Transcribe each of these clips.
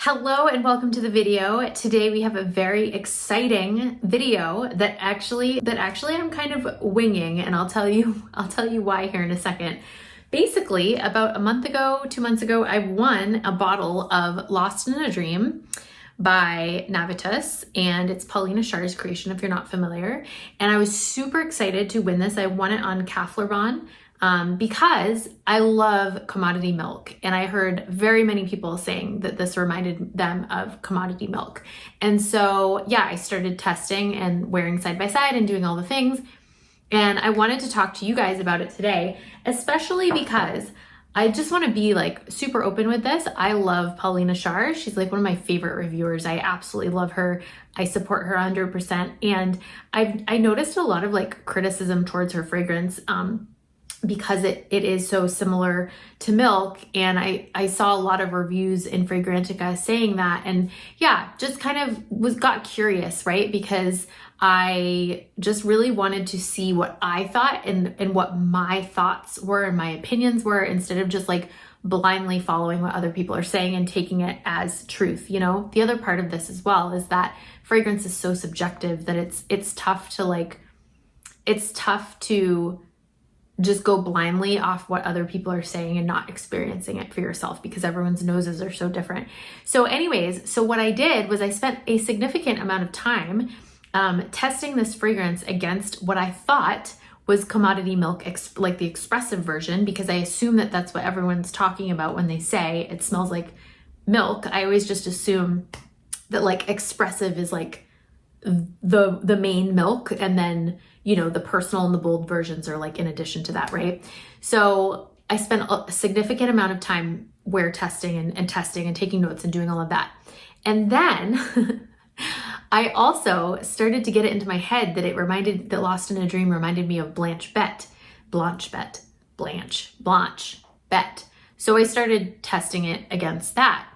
Hello and welcome to the video. Today we have a very exciting video that actually I'm kind of winging, and I'll tell you why here in a second. Basically, about a month ago, 2 months ago, I won a bottle of Lost in a Dream by NAVITUS, and it's Paulina SCHAR's creation if you're not familiar. And I was super excited to win this. I won it on Calf because I love commodity milk, and I heard very many people saying that this reminded them of commodity milk. And so yeah, I started testing and wearing side by side and doing all the things. And I wanted to talk to you guys about it today, especially because I just want to be like super open with this. I love Paulina SCHAR. She's like one of my favorite reviewers. I absolutely love her. I support her 100%. And I noticed a lot of like criticism towards her fragrance, because it is so similar to milk. And I saw a lot of reviews in Fragrantica saying that, and yeah, just kind of got curious, right? Because I just really wanted to see what I thought and what my thoughts were and my opinions were, instead of just like blindly following what other people are saying and taking it as truth. You know, the other part of this as well is that fragrance is so subjective that it's tough to just go blindly off what other people are saying and not experiencing it for yourself, because everyone's noses are so different. So anyways, so what I did was I spent a significant amount of time testing this fragrance against what I thought was commodity milk, like the expressive version, because I assume that that's what everyone's talking about when they say it smells like milk. I always just assume that like expressive is like the main milk, and then, you know, the personal and the bold versions are like in addition to that, right? So I spent a significant amount of time wear testing and testing and taking notes and doing all of that. And then I also started to get it into my head that Lost in a Dream reminded me of Blanche. So I started testing it against that.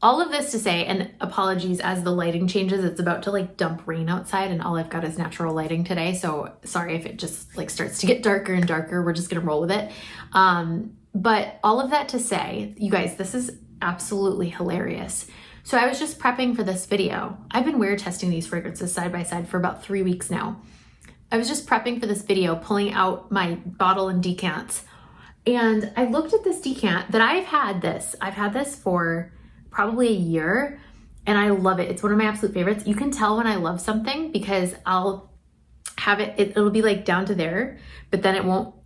All of this to say, and apologies as the lighting changes, it's about to like dump rain outside and all I've got is natural lighting today. So sorry if it just like starts to get darker and darker, we're just gonna roll with it. But all of that to say, you guys, this is absolutely hilarious. So I was just prepping for this video. I've been wear testing these fragrances side by side for about 3 weeks now. I was just prepping for this video, pulling out my bottle and decants. And I looked at this decant that I've had this for probably a year, and I love it. It's one of my absolute favorites. You can tell when I love something because I'll have it'll be like down to there, but then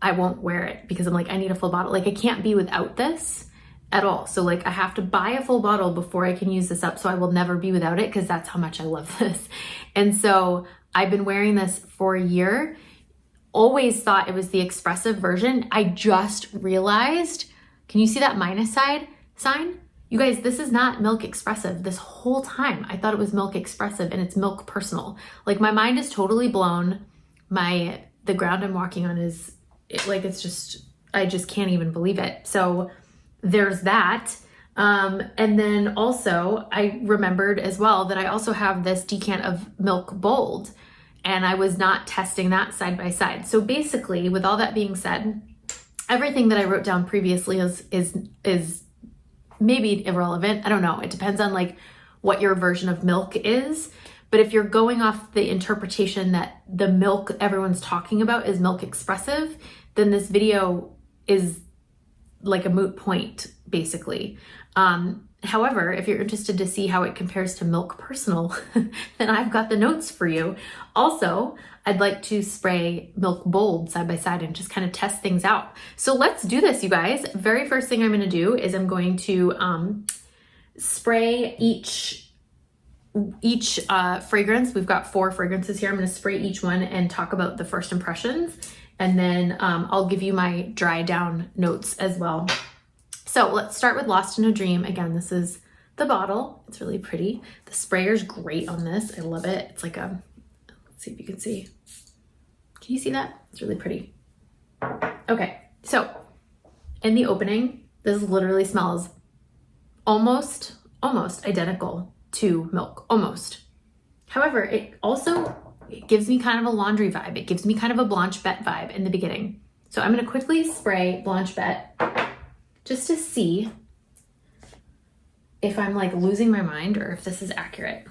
I won't wear it because I'm like, I need a full bottle. Like I can't be without this at all. So like I have to buy a full bottle before I can use this up. So I will never be without it because that's how much I love this. And so I've been wearing this for a year. Always thought it was the expressive version. I just realized, can you see that minus sign? You guys, this is not milk expressive. This whole time I thought it was milk expressive, and it's milk personal. Like my mind is totally blown. The ground I'm walking on is I just can't even believe it. So there's that. And then also I remembered as well that I also have this decant of Milk Bold, and I was not testing that side by side. So basically, with all that being said, everything that I wrote down previously is maybe irrelevant. I don't know. It depends on like what your version of milk is. But if you're going off the interpretation that the milk everyone's talking about is milk expressive, then this video is like a moot point, basically. However, if you're interested to see how it compares to milk personal, then I've got the notes for you. Also, I'd like to spray Milk Bold side by side and just kind of test things out. So let's do this, you guys. Very first thing I'm going to do is I'm going to spray each fragrance. We've got 4 fragrances here. I'm going to spray each one and talk about the first impressions. And then I'll give you my dry down notes as well. So let's start with Lost in a Dream. Again, this is the bottle. It's really pretty. The sprayer's great on this. I love it. It's like let's see if you can see. Can you see that? It's really pretty. Okay, so in the opening, this literally smells almost identical to milk, almost. However, it gives me kind of a laundry vibe. It gives me kind of a Blanche BETE vibe in the beginning. So I'm gonna quickly spray Blanche BETE just to see if I'm like losing my mind or if this is accurate.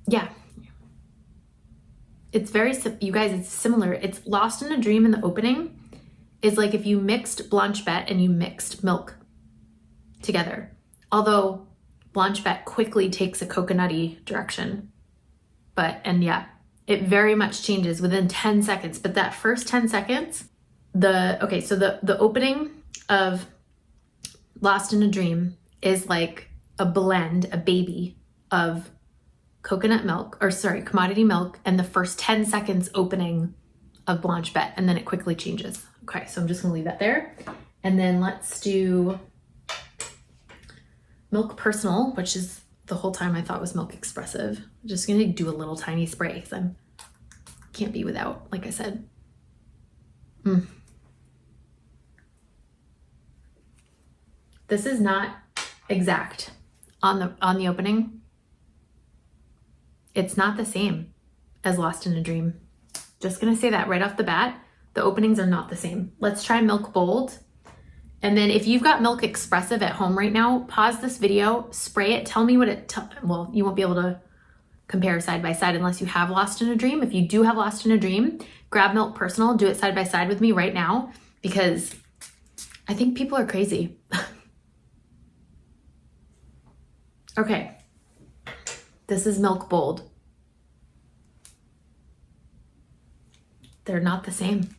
Yeah. It's very, you guys, it's similar. It's Lost in a Dream in the opening is like if you mixed Blanche BETE and you mixed milk together. Although Blanche BETE quickly takes a coconutty direction. And yeah, it very much changes within 10 seconds. But that first 10 seconds, so the opening of Lost in a Dream is like a blend, a baby of commodity milk, and the first 10 seconds opening of Blanche BETE, and then it quickly changes. Okay, so I'm just gonna leave that there. And then let's do Milk Personal, which is the whole time I thought was Milk Expressive. I'm just gonna do a little tiny spray because I can't be without, like I said. This is not exact on the opening. It's not the same as Lost in a Dream. Just gonna say that right off the bat. The openings are not the same. Let's try Milk Bold. And then if you've got Milk Expressive at home right now, pause this video, spray it, tell me what well, you won't be able to compare side by side unless you have Lost in a Dream. If you do have Lost in a Dream, grab Milk Personal, do it side by side with me right now, because I think people are crazy. Okay. This is Milk Bold. They're not the same.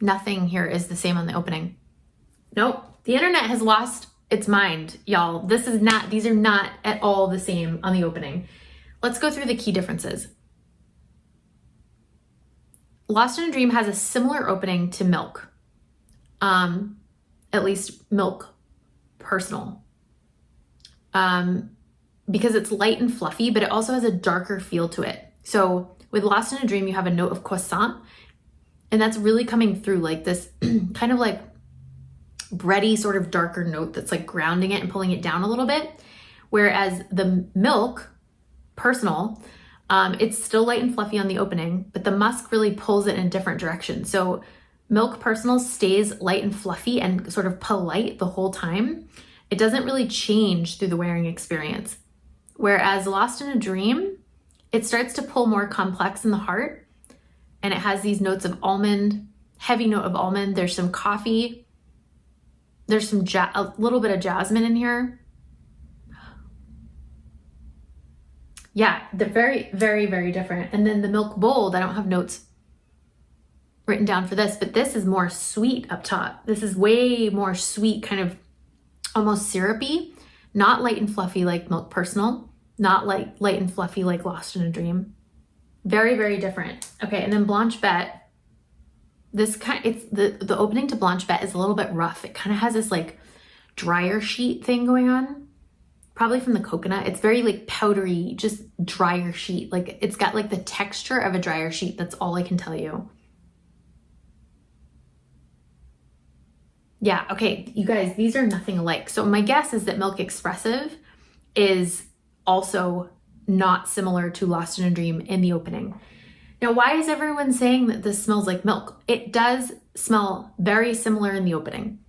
Nothing here is the same on the opening. Nope. The internet has lost its mind, y'all. These are not at all the same on the opening. Let's go through the key differences. Lost in a Dream has a similar opening to Milk. At least Milk Personal. Because it's light and fluffy, but it also has a darker feel to it. So with Lost in a Dream, you have a note of croissant, and that's really coming through like this kind of like bready sort of darker note that's like grounding it and pulling it down a little bit. Whereas the Milk Personal, it's still light and fluffy on the opening, but the musk really pulls it in a different direction. So Milk Personal stays light and fluffy and sort of polite the whole time. It doesn't really change through the wearing experience. Whereas Lost in a Dream, it starts to pull more complex in the heart, and it has these notes of almond, heavy note of almond. There's some coffee. There's a little bit of jasmine in here. Yeah, they're very, very, very different. And then the Milk Bold, I don't have notes written down for this, but this is more sweet up top. This is way more sweet, kind of almost syrupy, not light and fluffy like Milk Personal, not light and fluffy like Lost in a Dream. Very, very different. Okay, and then Blanche BETE. The opening to Blanche BETE is a little bit rough. It kind of has this like dryer sheet thing going on, probably from the coconut. It's very like powdery, just dryer sheet. Like it's got like the texture of a dryer sheet. That's all I can tell you. Yeah, okay, you guys, these are nothing alike. So my guess is that Milk Expressive is also not similar to Lost in a Dream in the opening. Now, why is everyone saying that this smells like milk? It does smell very similar in the opening.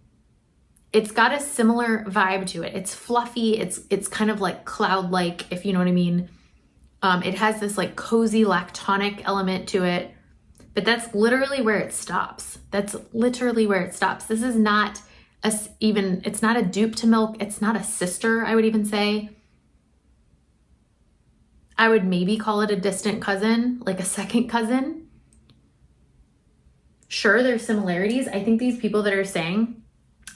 It's got a similar vibe to it. It's fluffy. It's kind of like cloud-like, if you know what I mean. It has this like cozy lactonic element to it, but that's literally where it stops. That's literally where it stops. This is not it's not a dupe to milk. It's not a sister, I would even say. I would maybe call it a distant cousin, like a second cousin. Sure, there's similarities. I think these people that are saying,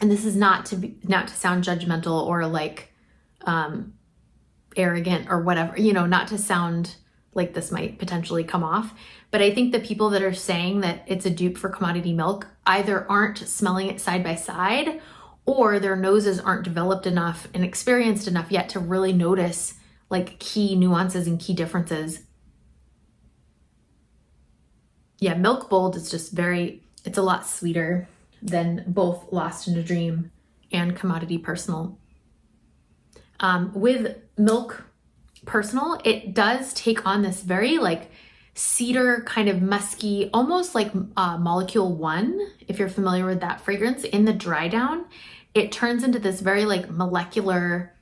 and this is not to sound judgmental or like arrogant or whatever, not to sound like this might potentially come off, but I think the people that are saying that it's a dupe for commodity milk either aren't smelling it side by side, or their noses aren't developed enough and experienced enough yet to really notice like key nuances and key differences. Yeah, Milk Bold is just it's a lot sweeter than both Lost in a Dream and Commodity Personal. With Milk Personal, it does take on this very like cedar, kind of musky, almost like Molecule 1, if you're familiar with that fragrance. In the dry down, it turns into this very like molecular,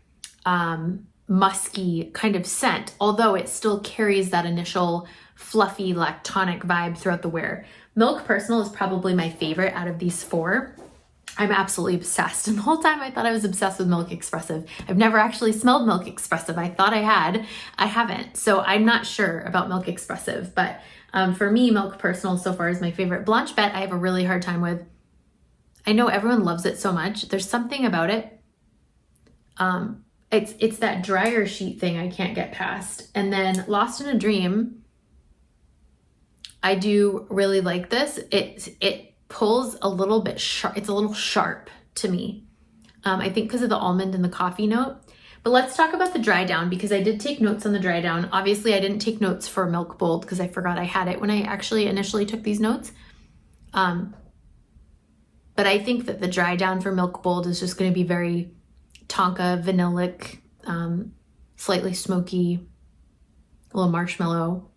musky kind of scent, although it still carries that initial fluffy lactonic vibe throughout the wear. Milk Personal is probably my favorite out of these 4. I'm absolutely obsessed. And the whole time I thought I was obsessed with Milk Expressive. I've never actually smelled Milk Expressive. I thought I had. I haven't. So I'm not sure about Milk Expressive. But for me, Milk Personal so far is my favorite. Blanche BETE I have a really hard time with. I know everyone loves it so much. There's something about it. It's that dryer sheet thing I can't get past. And then Lost in a Dream, I do really like this. It pulls a little bit sharp. It's a little sharp to me. I think because of the almond and the coffee note. But let's talk about the dry down, because I did take notes on the dry down. Obviously, I didn't take notes for Milk Bold because I forgot I had it when I actually initially took these notes. But I think that the dry down for Milk Bold is just going to be very tonka, vanillic, slightly smoky, a little marshmallow.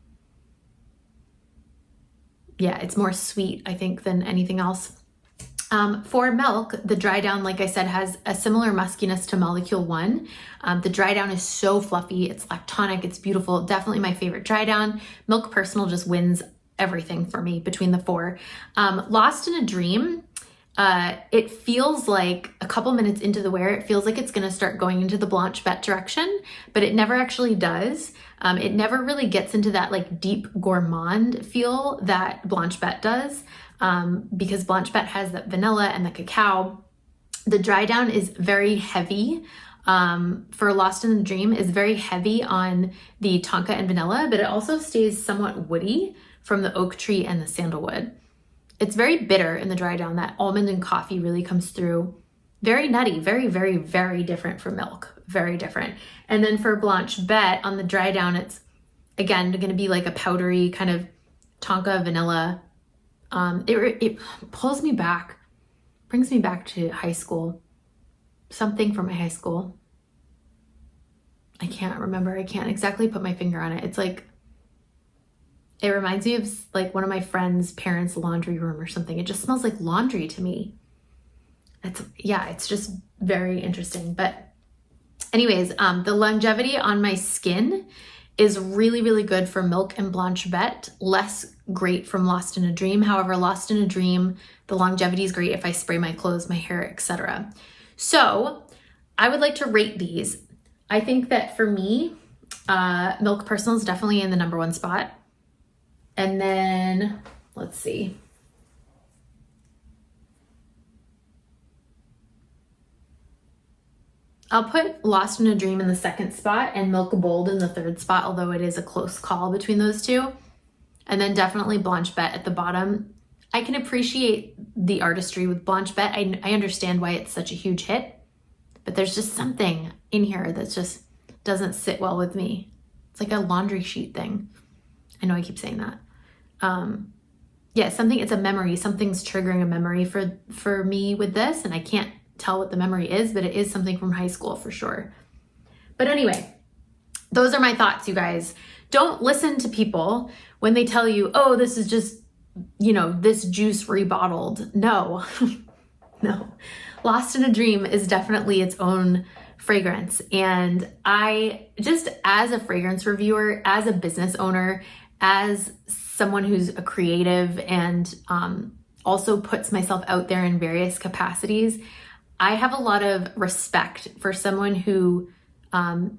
Yeah, it's more sweet, I think, than anything else. For Milk, the dry down, like I said, has a similar muskiness to Molecule 1. The dry down is so fluffy. It's lactonic. It's beautiful. Definitely my favorite dry down. Milk Personal just wins everything for me between the 4. Lost in a Dream, it feels like a couple minutes into the wear, it feels like it's going to start going into the Blanche BETE direction, but it never actually does. It never really gets into that like deep gourmand feel that Blanche BETE does, because Blanche BETE has that vanilla and the cacao. The dry down is very heavy. For Lost in a Dream is very heavy on the tonka and vanilla, but it also stays somewhat woody from the oak tree and the sandalwood. It's very bitter in the dry down. That almond and coffee really comes through. Very nutty, very, very, very different from Milk. Very different. And then for Blanche BETE on the dry down, it's again going to be like a powdery kind of tonka vanilla. It pulls me back, brings me back to high school. Something from my high school. I can't remember. I can't exactly put my finger on it. It's like, it reminds me of like one of my friend's parents' laundry room or something. It just smells like laundry to me. It's just very interesting. But anyways, the longevity on my skin is really, really good for Milk and Blanche BETE. Less great from Lost in a Dream. However, Lost in a Dream, the longevity is great if I spray my clothes, my hair, etc. So I would like to rate these. I think that for me, Milk Personal is definitely in the number 1 spot. And then, let's see. I'll put Lost in a Dream in the 2nd spot and Milk Bold in the 3rd spot, although it is a close call between those 2. And then definitely Blanche BETE at the bottom. I can appreciate the artistry with Blanche BETE. I understand why it's such a huge hit, but there's just something in here that just doesn't sit well with me. It's like a laundry sheet thing. I know I keep saying that. It's a memory. Something's triggering a memory for me with this, and I can't tell what the memory is, but it is something from high school for sure. But anyway, those are my thoughts, you guys. Don't listen to people when they tell you, oh, this is just, this juice rebottled. No, no. Lost in a Dream is definitely its own fragrance. And I just, as a fragrance reviewer, as a business owner, as someone who's a creative and also puts myself out there in various capacities, I have a lot of respect for someone who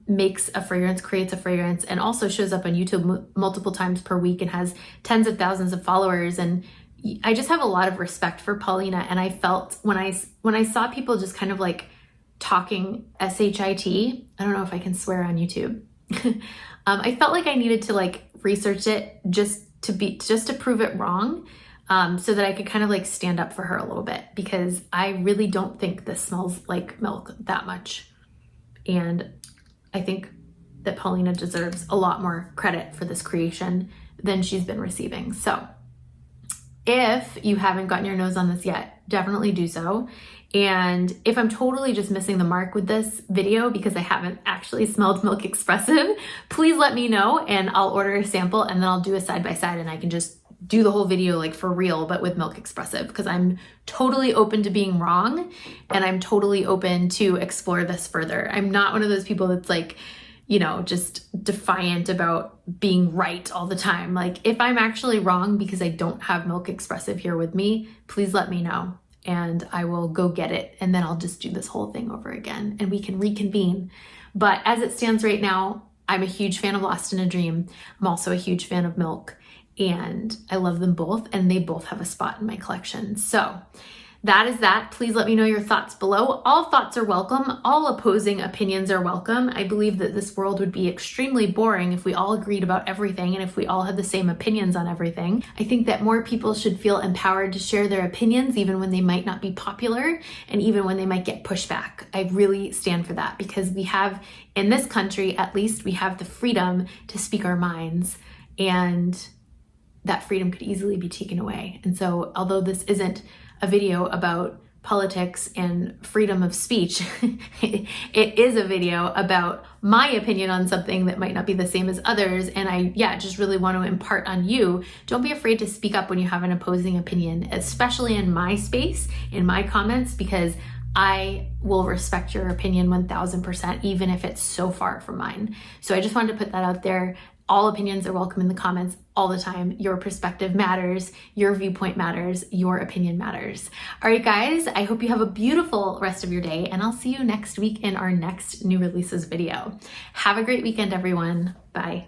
makes a fragrance, creates a fragrance, and also shows up on YouTube multiple times per week and has tens of thousands of followers. And I just have a lot of respect for Paulina. And I felt when I saw people just kind of like talking shit, I don't know if I can swear on YouTube. I felt like I needed to like research it just to prove it wrong, so that I could kind of like stand up for her a little bit, because I really don't think this smells like milk that much. And I think that Paulina deserves a lot more credit for this creation than she's been receiving. So If you haven't gotten your nose on this yet, definitely do so. And if I'm totally just missing the mark with this video because I haven't actually smelled Milk Expressive, please let me know and I'll order a sample and then I'll do a side-by-side and I can just do the whole video like for real, but with Milk Expressive, because I'm totally open to being wrong and I'm totally open to explore this further. I'm not one of those people that's like, you know, just defiant about being right all the time. Like if I'm actually wrong because I don't have Milk Expressive here with me, please let me know and I will go get it. And then I'll just do this whole thing over again and we can reconvene. But as it stands right now, I'm a huge fan of Lost in a Dream. I'm also a huge fan of Milk and I love them both and they both have a spot in my collection. So that is that. Please let me know your thoughts below. All thoughts are welcome. All opposing opinions are welcome. I believe that this world would be extremely boring if we all agreed about everything and if we all had the same opinions on everything. I think that more people should feel empowered to share their opinions even when they might not be popular and even when they might get pushback. I really stand for that because we have, in this country at least, we have the freedom to speak our minds, and that freedom could easily be taken away. And so although this isn't a video about politics and freedom of speech, it is a video about my opinion on something that might not be the same as others. And I, just really want to impart on you, don't be afraid to speak up when you have an opposing opinion, especially in my space, in my comments, because I will respect your opinion 1000%, even if it's so far from mine. So I just wanted to put that out there. All opinions are welcome in the comments all the time. Your perspective matters, your viewpoint matters, your opinion matters. All right, guys, I hope you have a beautiful rest of your day, and I'll see you next week in our next new releases video. Have a great weekend, everyone. Bye.